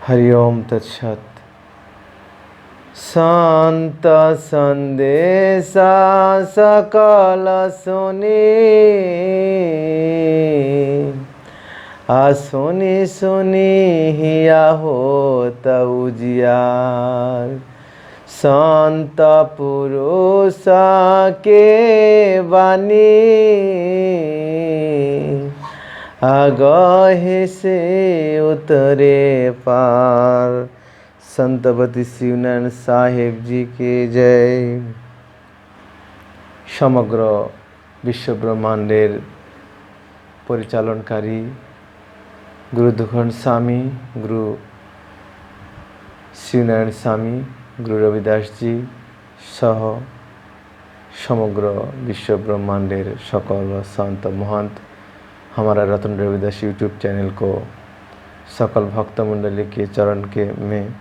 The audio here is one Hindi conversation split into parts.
हरि ओम तत्सत। शांत संदेशा सकल सुनी, सुनी सुनी हिया होत उजियार। संत पुरुष के वाणी, आगहे से उतरे पार। संतपति शिवनारायण साहेब जी के जय। समग्र विश्व ब्रह्मांडेर परिचालनकारी गुरु दुखन स्वामी, गुरु शिवनारायण स्वामी, गुरु रविदास जी सह समग्र विश्व ब्रह्मांडेर सकल संत महंत हमारा रतन रविदास यूट्यूब चैनल को सकल भक्त मंडली के चरण के में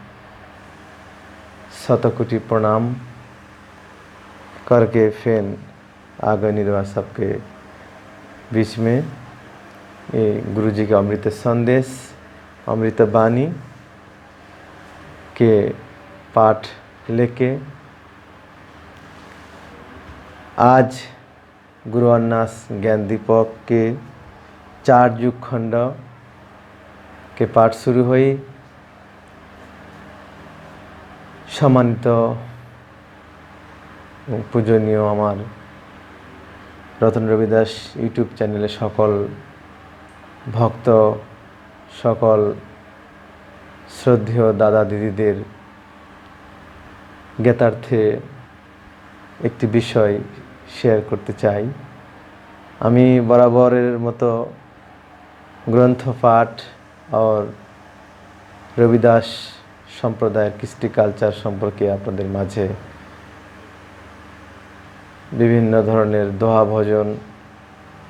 शतकोटि प्रणाम करके फिर आगे निर्वाह सबके बीच में ये गुरु जी का अमृत संदेश, अमृत वाणी के पाठ लेके आज गुरु अन्नास ज्ञान दीपक के 4 युग खंड के पाठ शुरू हुई। सम्मानित पूजनीय आमार रतन रविदास यूट्यूब चैनल सकल भक्त, सकल श्रद्धेय दादा दीदीदेर ज्ञातार्थे एक विषय शेयर करते चाই। आमी बराबरेर मतो ग्रंथ पाठ और रविदास सम्प्रदाय कृष्टि कल्चर सम्पर्के आपनादेर माझे विभिन्न धरनेर दोहा भजन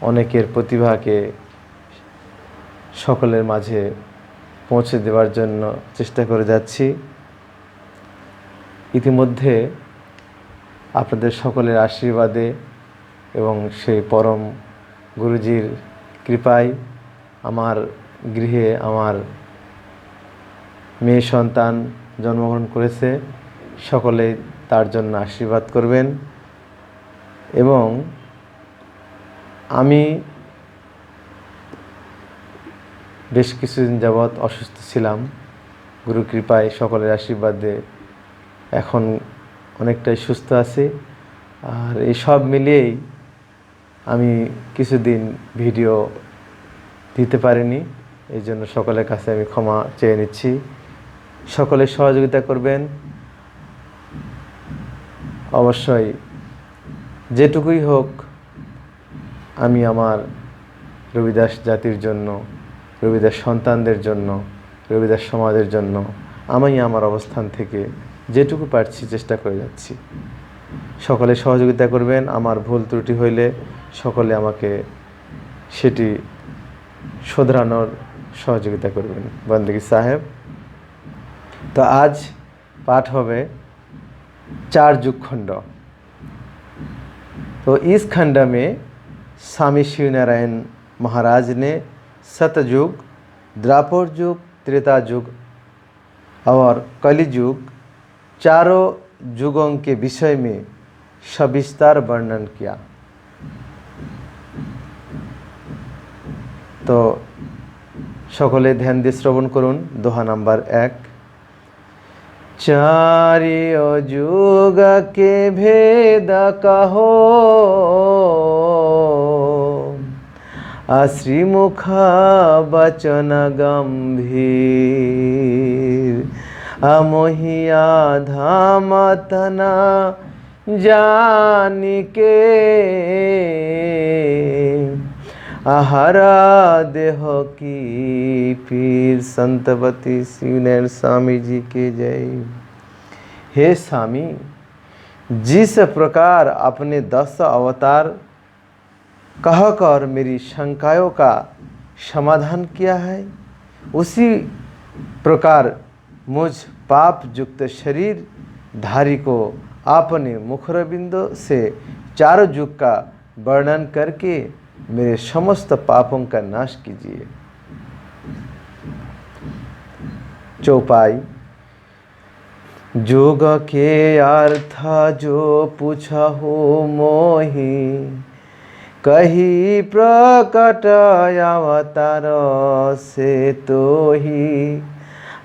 अनेकेर प्रतिभा के सकलेर माझे पौঁছে देवार जन्य चेष्टा करे जाচ্ছি। इतिमध्ये आपनादेर सकलेर आशीर्वादे एवं सेई परम गुरुजीर कृपाय आमार गृहे आमार मेये सन्तान जन्मग्रहण करेছে। सकले तार जन्य आशीर्वाद करबेन। एवं आमी बेश किछुदिन जाबत असुस्थ छिलाम, गुरु कृपाय सकलेर आशीर्वादे एखन अनेकटाई सुस्थ आछि। और এই সব মিলিয়েই আমি কিছুদিন ভিডিও দিতে পারিনি, এই জন্য সকলের কাছে আমি ক্ষমা চেয়ে নিচ্ছি। সকলে সহযোগিতা করবেন। অবশ্যই যেটুকুই হোক আমি আমার রবিদাস জাতির জন্য, রবিদাস সন্তানদের জন্য, রবিদাস সমাজের জন্য আমি আমার অবস্থান থেকে যেটুকু পারছি চেষ্টা করে যাচ্ছি। সকলে সহযোগিতা করবেন। আমার ভুল ত্রুটি হইলে সকলে আমাকে সেটি শোধরানোর সহযোগিতা করবেন। बंदगी साहेब। तो आज पाठ होवे 4 युग खंड। तो इस खंड में स्वामी शिवनारायण महाराज ने सतयुग, द्वापर युग, त्रेता युग और कलि युग चारों युगों के विषय में सविस्तार वर्णन किया। तो सकले ध्यान दिए श्रवण करुन। दोहा नम्बर 1। चारियो युग के भेद कहो, श्रीमुख वचन गंभीर। मोहिया धाम तना जानिके, हरा देह की पीर। संतपति शिवनारायण स्वामी जी के जय। हे स्वामी, जिस प्रकार अपने 10 अवतार कहकर मेरी शंकाओं का समाधान किया है, उसी प्रकार मुझ पाप युक्त शरीर धारी को आपने मुखरबिंदों से 4 युग का वर्णन करके मेरे समस्त पापों का नाश कीजिए। चौपाई। जोग के अर्थ जो पूछहु मोहि, कही प्रकट अवतार से तोहि।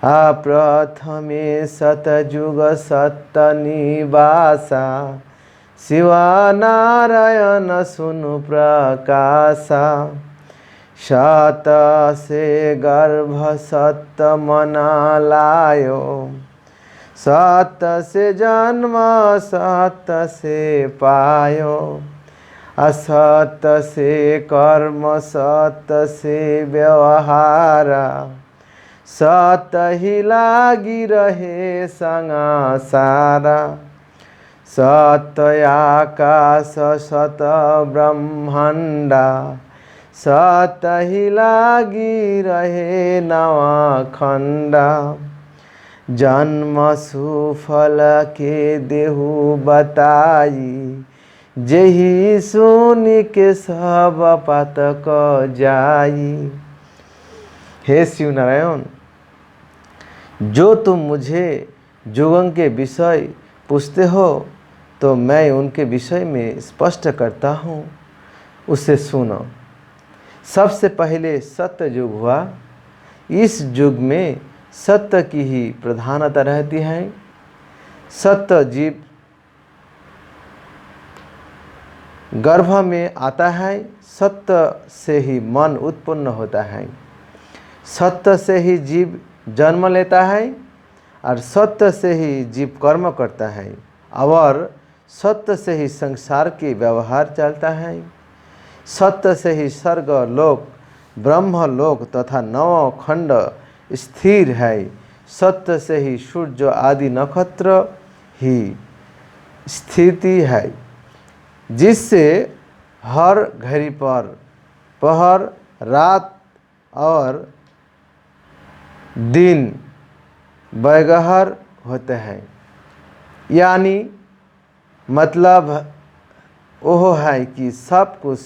प्रथमे सतयुग सत्य निवासा, शिवा नारायण सुनु प्रकाशा। सत से गर्भ सत्य मना लायो, सत्य से जन्म सत्य से पायो। असत्य से कर्म सत्य से व्यवहारा, सत्य ही लागी रहे संसारा। सत्य आकाश सत्य ब्रह्मांडा, सत्य ही लागी रहे नवा खंडा। जन्म सुफल के देहु बताई, जेहि सुनि के सब पातक जाई। हे शिव नारायण, जो तुम मुझे जोगों के विषय पूछते हो तो मैं उनके विषय में स्पष्ट करता हूँ, उसे सुनो। सबसे पहले सत्य युग हुआ। इस युग में सत्य की ही प्रधानता रहती है। सत्य जीव गर्भ में आता है, सत्य से ही मन उत्पन्न होता है, सत्य से ही जीव जन्म लेता है और सत्य से ही जीव कर्म करता है और सत्य से ही संसार के व्यवहार चलता है। सत्य से ही स्वर्ग लोक ब्रह्म लोक तथा नौ खंड स्थिर है। सत्य से ही सूर्य आदि नक्षत्र ही स्थिति है, जिससे हर घड़ी पर पहर रात और दिन बैगहर होते हैं। यानी मतलब वो है कि सब कुछ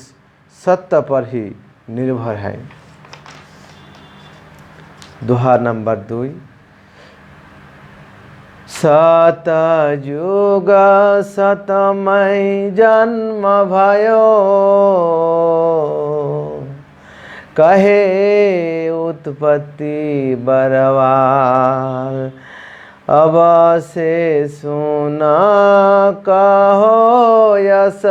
सत्य पर ही निर्भर है। दोहा नंबर 2। सतयुग सतमय जन्म भयो, कहे उत्पत्ति बरवार। अब से सुना कहो यस,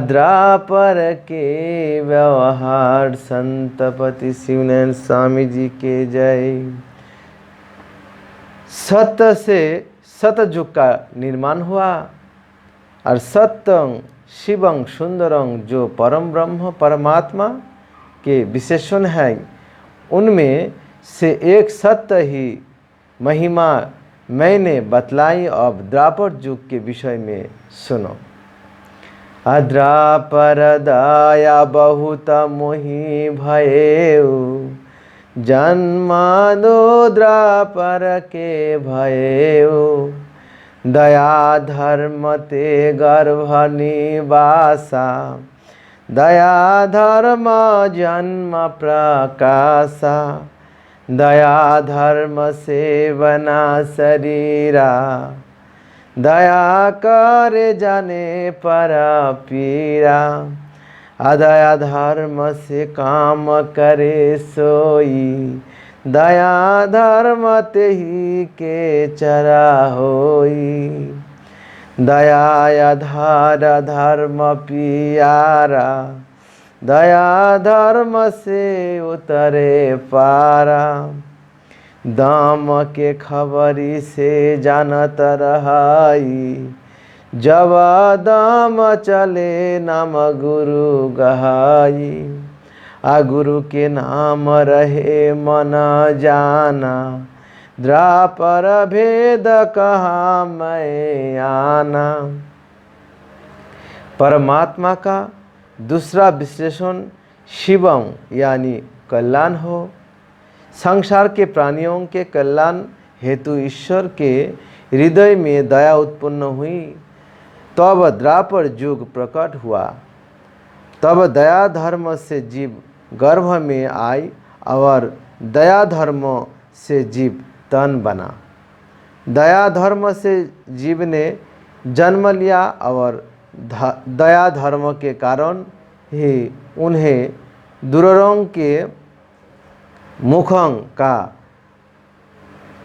द्वापर के व्यवहार। संतपति शिवनारायण स्वामी जी के जय। सत्य से सतयुग का निर्माण हुआ और सत्यं शिवं सुंदरं जो परम ब्रह्म परमात्मा के विशेषण है, उनमें से एक सत्य ही महिमा मैंने बतलाई। अब द्वापर युग के विषय में सुनो। द्वापर दया बहुत मोहि भयेउ, जन्मा दो द्वापर के भयेउ। दया धर्म ते गर्भ निवासा, दया धर्म जन्म प्रकाशा। दया धर्म सेवना शरीरा, दया करे जाने पर पीरा। अदया धर्म से काम करे सोई, दया धर्म ते ही के चरा होई। दया आधार धर्म पियारा, दया धर्म से उतरे पारा। दाम के खबरी से जानत रहाई, जब दाम चले नाम गुरु गहाई। गुरु के नाम रहे मन जाना, द्वापर भेद कहा मैं आना। परमात्मा का दूसरा विशेषण शिवम यानी कल्याण हो। संसार के प्राणियों के कल्याण हेतु ईश्वर के हृदय में दया उत्पन्न हुई, तब द्वापर युग प्रकट हुआ। तब दया धर्म से जीव गर्भ में आई और दया धर्म से जीव तन बना। दया धर्म से जीव ने जन्म लिया और दया धर्म के कारण ही उन्हें दुर्रंग के मुखं का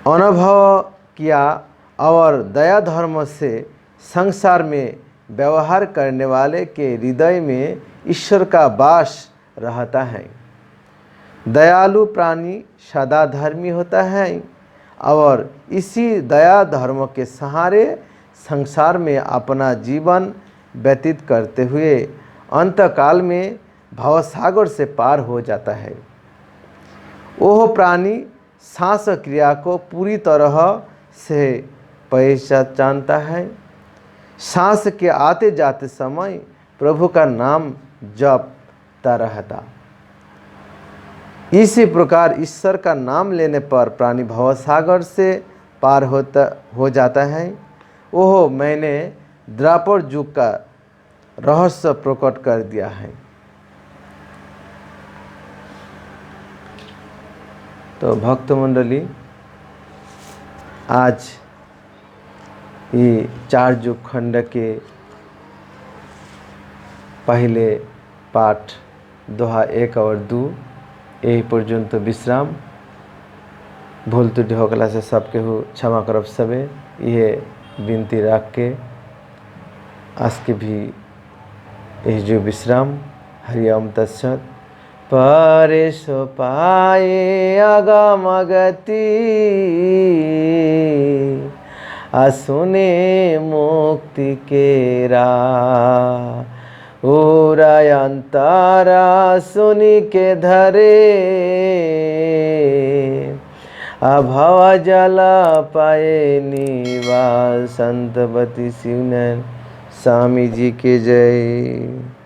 अनुभव किया और दया धर्म से संसार में व्यवहार करने वाले के हृदय में ईश्वर का वास रहता है। दयालु प्राणी सदा धर्मी होता है और इसी दया धर्म के सहारे संसार में अपना जीवन व्यतीत करते हुए अंतकाल में भवसागर से पार हो जाता है। वह प्राणी सांस क्रिया को पूरी तरह से पहचानता है। सांस के आते जाते समय प्रभु का नाम जपता रहता। इसी प्रकार ईश्वर का नाम लेने पर प्राणी भवसागर से पार हो जाता है। ओह, मैंने द्वापर युग का रहस्य प्रकट कर दिया है। तो भक्त मंडली, आज ये 4 युग खंड के पहले पाठ दोहा 1 और 2 यही पर्यंत विश्राम। भूल त्रुटि होकला से सबके हो क्षमा करब सबे, ये विनती रख के आज के भी यही जो विश्राम। हरिओम तत्सत। परेश पाए अगम गति, असुने मुक्ति केरा। अंतारा सुनि के धरे, अभव जल पाए निवास। संतपति शिवनैन स्वामी जी के जय।